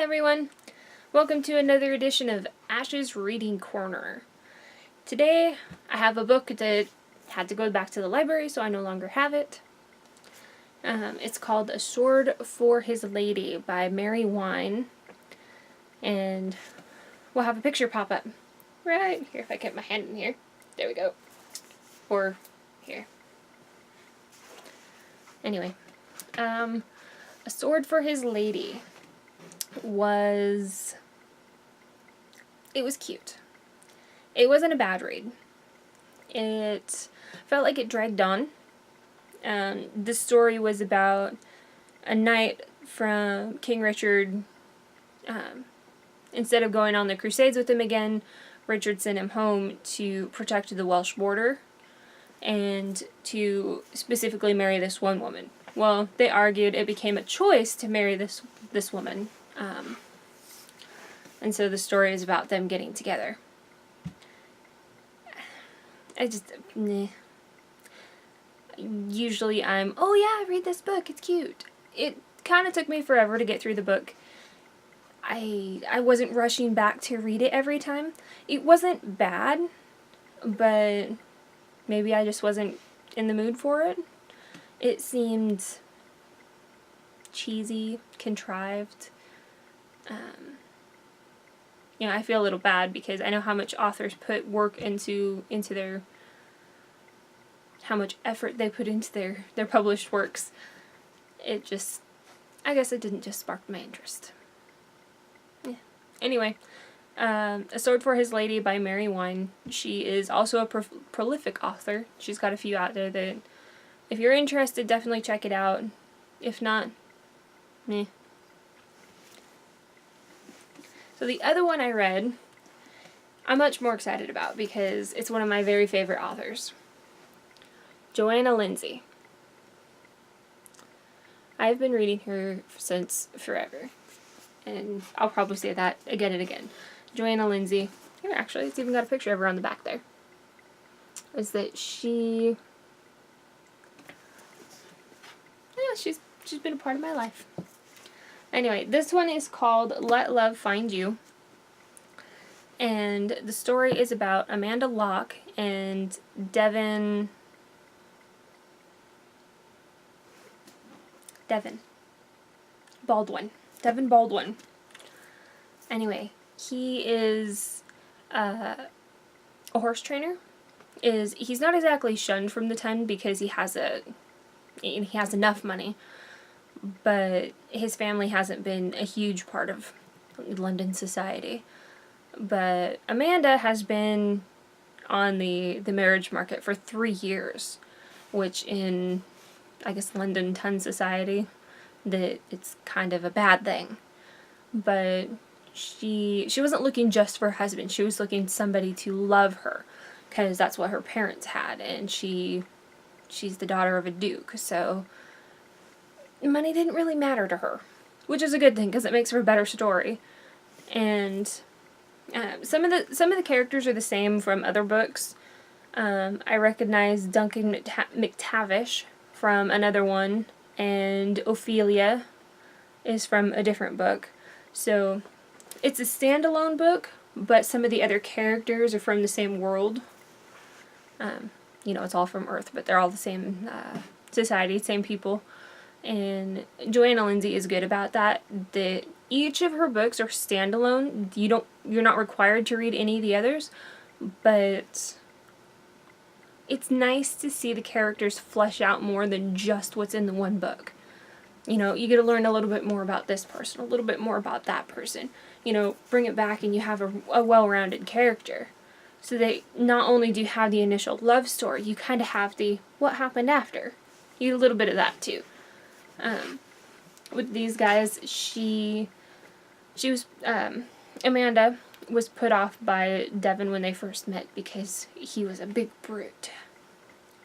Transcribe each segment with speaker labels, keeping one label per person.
Speaker 1: everyone! Welcome to another edition of Ashe's Reading Corner. Today I have a book that had to go back to the library, so I no longer have it. It's called A Sword for His Lady by Mary Wine. And we'll have a picture pop up right here if I get my hand in here. There we go. Or here. Anyway, A Sword for His Lady was cute. It wasn't a bad read. It felt like it dragged on. This story was about a knight from King Richard. Instead of going on the Crusades with him again, Richard sent him home to protect the Welsh border and to specifically marry this one woman. Well, they argued it became a choice to marry this woman. And so the story is about them getting together. Usually oh yeah, read this book, it's cute. It kind of took me forever to get through the book. I wasn't rushing back to read it every time. It wasn't bad, but maybe I just wasn't in the mood for it. It seemed cheesy, contrived. I feel a little bad because I know how much authors put work into their, how much effort they put into their published works. I guess it didn't just spark my interest. Yeah. Anyway, A Sword for His Lady by Mary Wine. She is also a prolific author. She's got a few out there that, if you're interested, definitely check it out. If not, meh. So the other one I read, I'm much more excited about because it's one of my very favorite authors. Joanna Lindsey. I've been reading her since forever. And I'll probably say that again and again. Joanna Lindsey. Here, actually, it's even got a picture of her on the back there. Is that she's been a part of my life. Anyway, this one is called Let Love Find You. And the story is about Amanda Locke and Devin Baldwin. Anyway, he is a horse trainer. He's not exactly shunned from the ton because he has enough money, but his family hasn't been a huge part of London society. But Amanda has been on the marriage market for 3 years, which in, I guess, London ton society, that it's kind of a bad thing. But she wasn't looking just for a husband. She was looking somebody to love her, because that's what her parents had, and she's the daughter of a duke, so money didn't really matter to her, which is a good thing because it makes for a better story. And some of the characters are the same from other books. I recognize Duncan McTavish from another one, and Ophelia is from a different book. So it's a standalone book, but some of the other characters are from the same world. It's all from Earth, but they're all the same society, same people. And Joanna Lindsey is good about that. That each of her books are standalone. You're not required to read any of the others, but it's nice to see the characters flesh out more than just what's in the one book. You get to learn a little bit more about this person, a little bit more about that person. Bring it back and you have a well-rounded character. So that not only do you have the initial love story, you kind of have the what happened after. You get a little bit of that too. With these guys, she was, Amanda was put off by Devin when they first met because he was a big brute.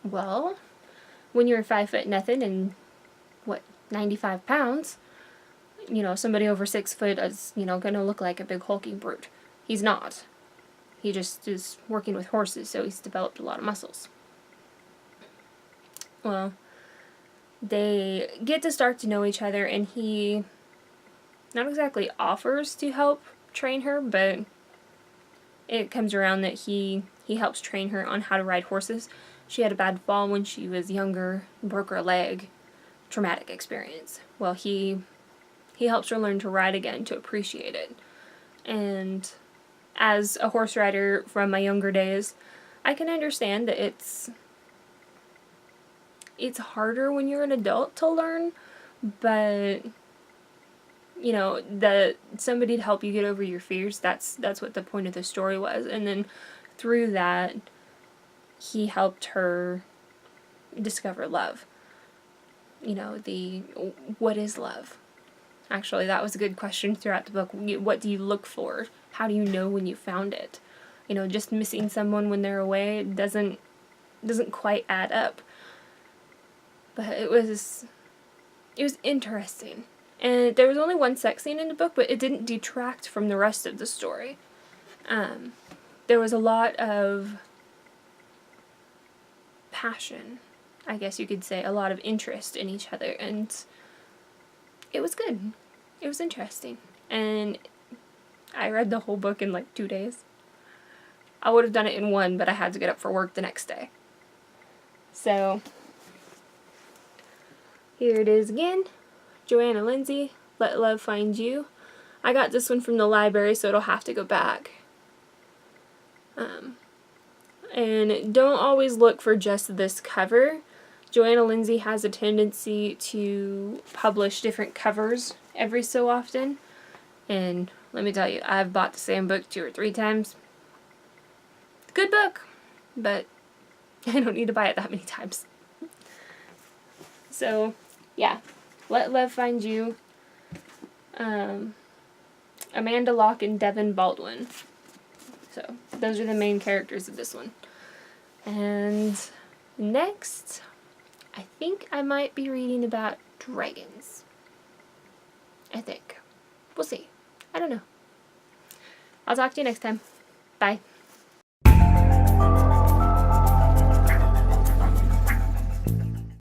Speaker 1: Well, when you're 5 foot nothing and, 95 pounds, somebody over 6 foot is, gonna look like a big hulking brute. He's not. He just is working with horses, so he's developed a lot of muscles. Well, they get to start to know each other, and he not exactly offers to help train her, but it comes around that he helps train her on how to ride horses. She had a bad fall when she was younger, broke her leg, traumatic experience. Well, he helps her learn to ride again, to appreciate it. And as a horse rider from my younger days, I can understand that it's harder when you're an adult to learn, but you know, that somebody to help you get over your fears, that's what the point of the story was. And then through that, he helped her discover love. You know, what is love? Actually, that was a good question throughout the book. What do you look for? How do you know when you found it? You know, just missing someone when they're away doesn't quite add up. But it was interesting. And there was only one sex scene in the book, but it didn't detract from the rest of the story. There was a lot of passion, I guess you could say, a lot of interest in each other, and it was good. It was interesting. And I read the whole book in like 2 days. I would have done it in one, but I had to get up for work the next day. So, here it is again. Joanna Lindsay, Let Love Find You. I got this one from the library, so it'll have to go back. And don't always look for just this cover. Joanna Lindsay has a tendency to publish different covers every so often. And let me tell you, I've bought the same book 2 or 3 times. Good book, but I don't need to buy it that many times. So, yeah. Let Love Find You. Amanda Locke and Devin Baldwin. So, those are the main characters of this one. And next, I think I might be reading about dragons. I think. We'll see. I don't know. I'll talk to you next time. Bye.